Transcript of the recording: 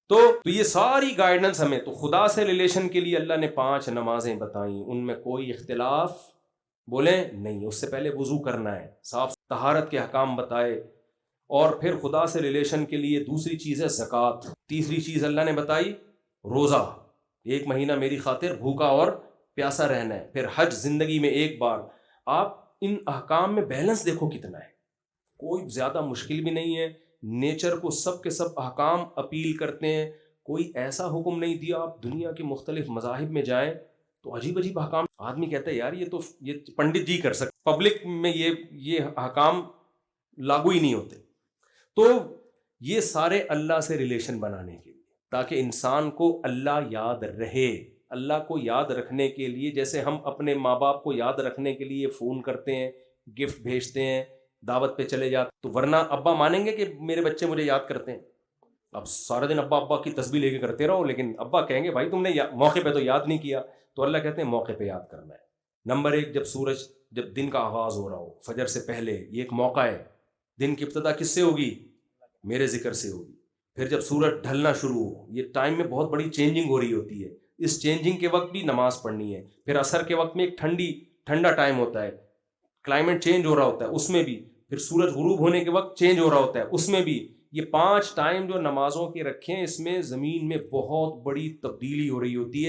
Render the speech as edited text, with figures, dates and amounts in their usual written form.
تو یہ ساری گائیڈنس ہمیں، تو خدا سے ریلیشن کے لیے اللہ نے 5 نمازیں بتائیں، ان میں کوئی اختلاف بولیں نہیں، اس سے پہلے وضو کرنا ہے، صاف طہارت کے احکام بتائے، اور پھر خدا سے ریلیشن کے لیے دوسری چیز ہے زکوٰۃ، تیسری چیز اللہ نے بتائی روزہ، 1 مہینہ میری خاطر بھوکا اور پیاسا رہنا ہے، پھر حج زندگی میں ایک بار۔ آپ ان احکام میں بیلنس دیکھو کتنا ہے، کوئی زیادہ مشکل بھی نہیں ہے، نیچر کو سب کے سب احکام اپیل کرتے ہیں، کوئی ایسا حکم نہیں دیا۔ آپ دنیا کے مختلف مذاہب میں جائیں تو عجیب عجیب احکام، آدمی کہتا ہے یار یہ پنڈت جی کر سکتے، پبلک میں یہ احکام لاگو ہی نہیں ہوتے۔ تو یہ سارے اللہ سے ریلیشن بنانے کے لیے، تاکہ انسان کو اللہ یاد رہے۔ اللہ کو یاد رکھنے کے لیے جیسے ہم اپنے ماں باپ کو یاد رکھنے کے لیے فون کرتے ہیں، گفٹ بھیجتے ہیں، دعوت پہ چلے جاتے، تو ورنہ ابا مانیں گے کہ میرے بچے مجھے یاد کرتے ہیں؟ اب سارے دن ابا ابا کی تسبیح لے کے کرتے رہو، لیکن ابا کہیں گے بھائی تم نے موقع پہ تو یاد نہیں کیا۔ تو اللہ کہتے ہیں موقع پہ یاد کرنا ہے۔ نمبر 1، جب دن کا آغاز ہو رہا ہو، فجر سے پہلے، یہ ایک موقع ہے، دن کی ابتدا کس سے ہوگی؟ میرے ذکر سے ہوگی۔ پھر جب سورج ڈھلنا شروع ہو، یہ ٹائم میں بہت بڑی چینجنگ ہو رہی ہوتی ہے، اس چینجنگ کے وقت بھی نماز پڑھنی ہے۔ پھر عصر کے وقت میں ایک ٹھنڈا ٹائم ہوتا ہے، کلائمیٹ چینج ہو رہا ہوتا ہے، اس میں بھی۔ پھر سورج غروب ہونے کے وقت چینج ہو رہا ہوتا ہے، اس میں بھی۔ یہ 5 ٹائم جو نمازوں کے رکھے ہیں، اس میں زمین میں بہت بڑی تبدیلی ہو رہی ہوتی ہے۔